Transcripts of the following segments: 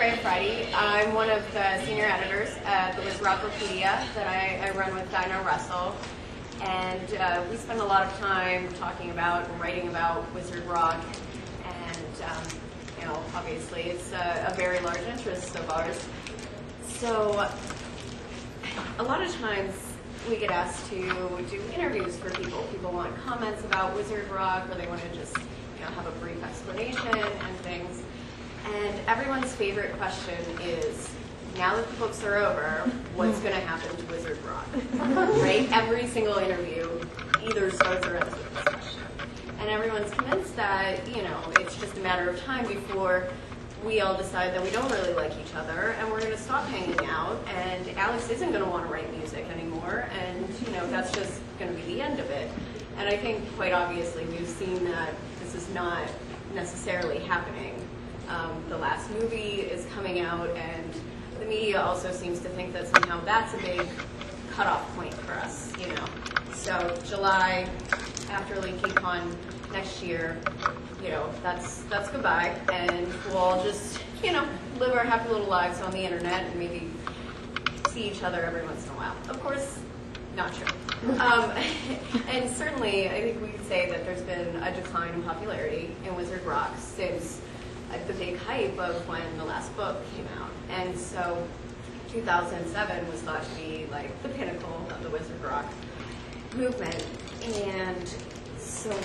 Freya Fridy. I'm one of the senior editors at the Wizrocklopedia that I run with Dinah Russell. And we spend a lot of time talking about and writing about Wizard Rock. And, obviously it's a very large interest of ours. So a lot of times we get asked to do interviews for people. People want comments about Wizard Rock, or they want to just have a brief explanation and things. And everyone's favorite question is, now that the books are over, what's going to happen to Wizard Rock? Right? Every single interview either starts or ends with this question. And everyone's convinced that, it's just a matter of time before we all decide that we don't really like each other, and we're going to stop hanging out, and Alex isn't going to want to write music anymore, and, that's just going to be the end of it. And I think, quite obviously, we've seen that this is not necessarily happening. The last movie is coming out, and the media also seems to think that somehow that's a big cutoff point for us, So July, after LinkedIn next year, that's goodbye, and we'll all just, live our happy little lives on the internet and maybe see each other every once in a while. Of course, not true. And certainly, I think we could say that there's been a decline in popularity in Wizard Rock since the big hype of when the last book came out. And so 2007 was thought to be like the pinnacle of the Wizard Rock movement. And so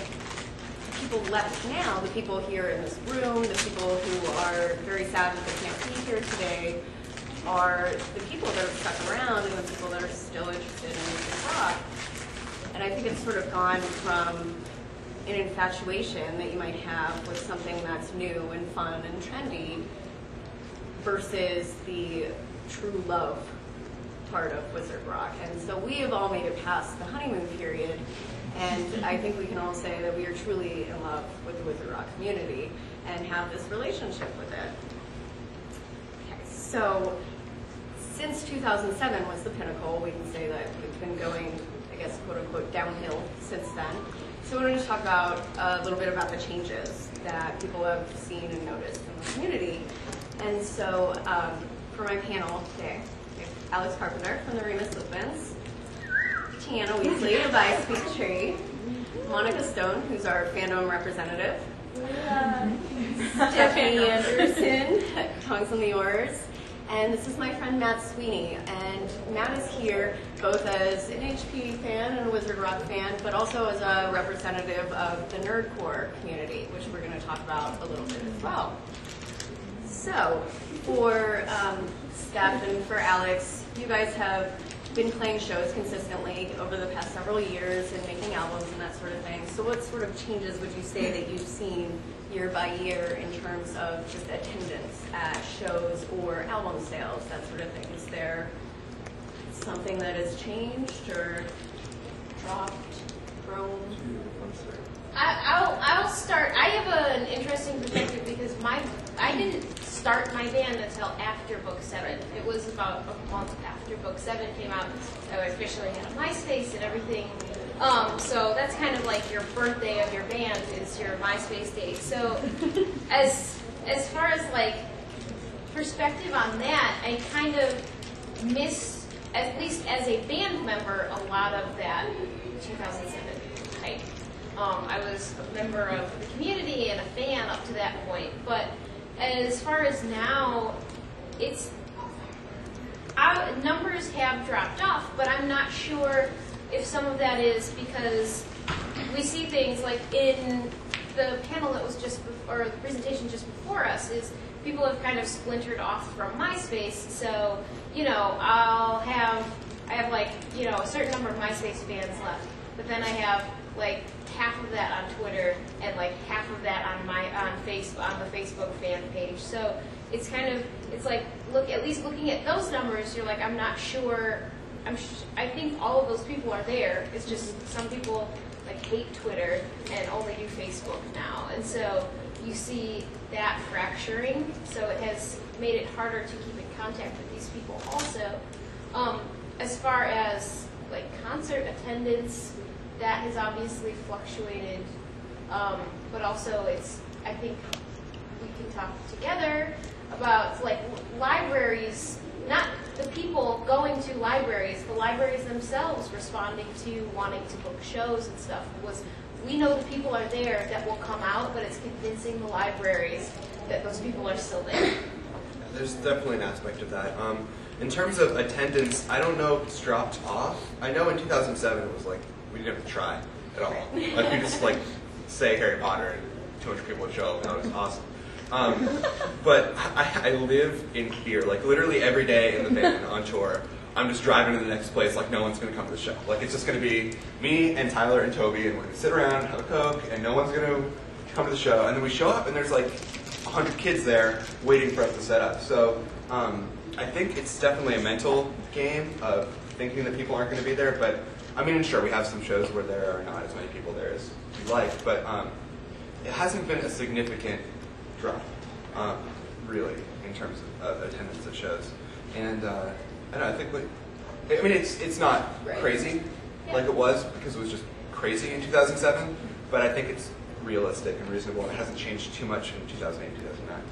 people left now, the people here in this room, the people who are very sad that they can't be here today, are the people that are stuck around and the people that are still interested in Wizard Rock. And I think it's sort of gone from an infatuation that you might have with something that's new and fun and trendy versus the true love part of Wizard Rock. And so we have all made it past the honeymoon period, and I think we can all say that we are truly in love with the Wizard Rock community and have this relationship with it. Okay, so since 2007 was the pinnacle, we can say that we've been going, I guess, quote unquote, downhill since then. So I wanted to talk about a little bit about the changes that people have seen and noticed in the community. And so for my panel today, we have Alex Carpenter from the Remus Lupins, Tianna Weasley of I Speak Tree, Monica Stone, who's our fandom representative, Stephanie Anderson, Tonks on the Aurors, and this is my friend Matt Sweeney. And Matt is here both as an HP fan and a Wizard Rock fan, but also as a representative of the nerdcore community, which we're going to talk about a little bit as well. So, for Steph and for Alex, you guys have been playing shows consistently over the past several years and making albums and that sort of thing. So what sort of changes would you say that you've seen year by year in terms of just attendance at shows or album sales, that sort of thing? Is there something that has changed or dropped, grown? I'll start. I have an interesting perspective because I didn't start my band until after Book 7. It was about a month after Book 7 came out. I officially had a MySpace and everything. So that's kind of like your birthday of your band is your MySpace date. So as far as like perspective on that, I kind of miss, at least as a band member, a lot of that 2007 hype. I was a member of the community and a fan up to that point, but as far as now, numbers have dropped off, but I'm not sure if some of that is because we see things like in the panel that was just before, or the presentation just before us, is people have kind of splintered off from MySpace. So, I have like, a certain number of MySpace fans left, but then I have like half of that on Twitter and like half of that on the Facebook fan page. So it's kind of, it's like, at least looking at those numbers, you're like, I'm not sure. I think all of those people are there. It's just some people like hate Twitter and only do Facebook now, and so you see that fracturing. So it has made it harder to keep in contact with these people. Also, as far as like concert attendance, that has obviously fluctuated, but also I think we can talk together about like libraries, not the people going to libraries, the libraries themselves responding to wanting to book shows and stuff. Was we know the people are there that will come out, but it's convincing the libraries that those people are still there. There's definitely an aspect of that. In terms of attendance, I don't know if it's dropped off. I know in 2007 it was like, we didn't have to try at all. Like, we just like say Harry Potter and 200 people would show up, and that was awesome. But I live in fear. Like, literally every day in the van on tour, I'm just driving to the next place like no one's going to come to the show. Like, it's just going to be me and Tyler and Toby, and we're going to sit around and have a Coke, and no one's going to come to the show. And then we show up, and there's like 100 kids there waiting for us to set up. So I think it's definitely a mental game of thinking that people aren't going to be there. But I mean, sure, we have some shows where there are not as many people there as we like, but it hasn't been a significant drop, really, in terms of attendance at shows. And I don't know, I think, I mean, it's not crazy like it was, because it was just crazy in 2007, but I think it's realistic and reasonable, and it hasn't changed too much in 2008, 2009.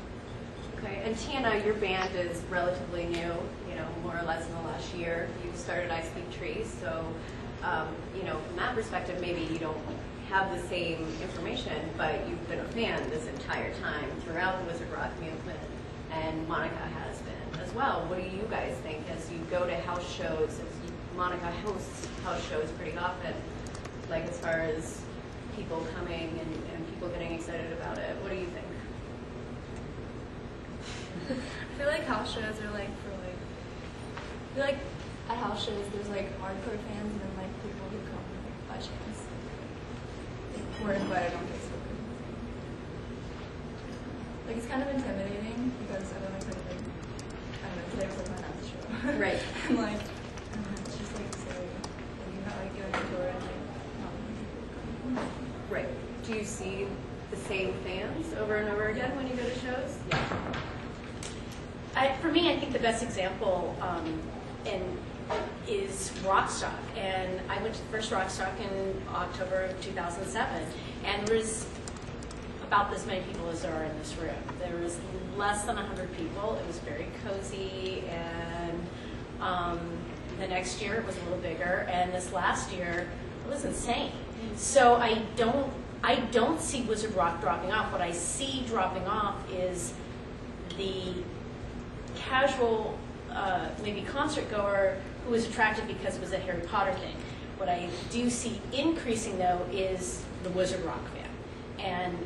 Okay, and Tianna, your band is relatively new, you know, more or less in the last year. You started I Speak Trees, so, you know, from that perspective, maybe you don't have the same information, but you've been a fan this entire time throughout the Wizard Rock movement, and Monica has been as well. What do you guys think as you go to house shows? Monica hosts house shows pretty often, like as far as people coming and people getting excited about it. What do you think? I feel like house shows are like for like, I feel like at house shows there's like hardcore fans and then like people who come like by chance. Who are invited on Facebook. Like it's kind of intimidating because I don't know, like, I don't know, today was like my last show. Right. And like, I don't know, it's just like so, like you're not like going to tour and like not many people come. Right. Do you see the same fans over and over again when you go to shows? Yeah. For me, I think the best example is Rockstock. And I went to the first Rockstock in October of 2007. And there was about this many people as there are in this room. There was less than 100 people. It was very cozy. And the next year it was a little bigger. And this last year it was insane. So I don't see Wizard Rock dropping off. What I see dropping off is the casual, maybe concert goer who was attracted because it was a Harry Potter thing. What I do see increasing though is the Wizard Rock fan,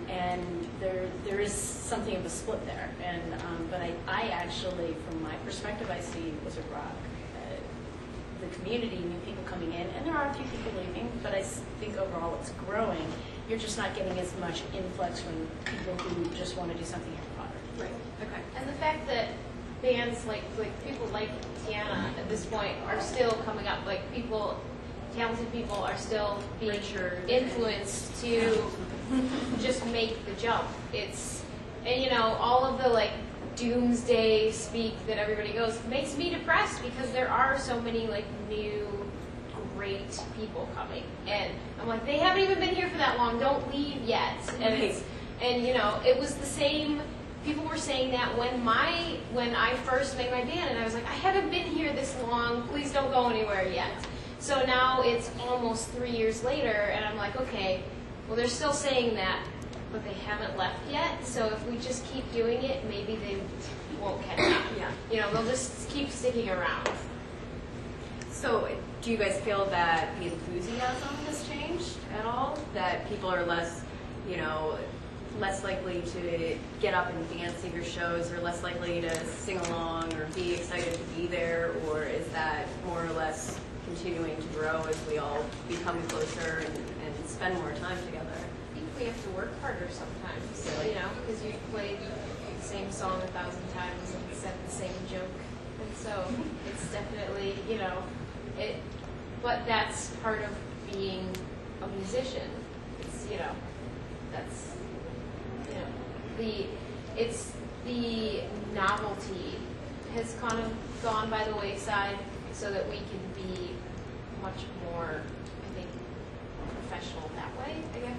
and there is something of a split there. And but I actually, from my perspective, I see Wizard Rock, the community, new people coming in, and there are a few people leaving, but I think overall it's growing. You're just not getting as much influx from people who just want to do something Harry Potter. Right. Okay. And the fact that bands like people like Tianna at this point are still coming up, like talented people are still being influenced to just make the jump. And you know, all of the like doomsday speak that everybody goes makes me depressed because there are so many like new great people coming, and I'm like, they haven't even been here for that long, don't leave yet. And you know, it was the same. People were saying that when I first made my band, and I was like, I haven't been here this long, please don't go anywhere yet. So now it's almost 3 years later, and I'm like, okay, well, they're still saying that, but they haven't left yet. So if we just keep doing it, maybe they won't catch up. Yeah. You know, they'll just keep sticking around. So do you guys feel that the enthusiasm has changed at all? That people are less, you know, less likely to get up and dance at your shows, or less likely to sing along or be excited to be there, or is that more or less continuing to grow as we all become closer and spend more time together? I think we have to work harder sometimes, you know, because you've played the same song 1,000 times and said the same joke, and so it's definitely, you know, but that's part of being a musician. It's, you know, that's, you know, it's the novelty has kind of gone by the wayside, so that we can be much more, I think, professional that way, I guess.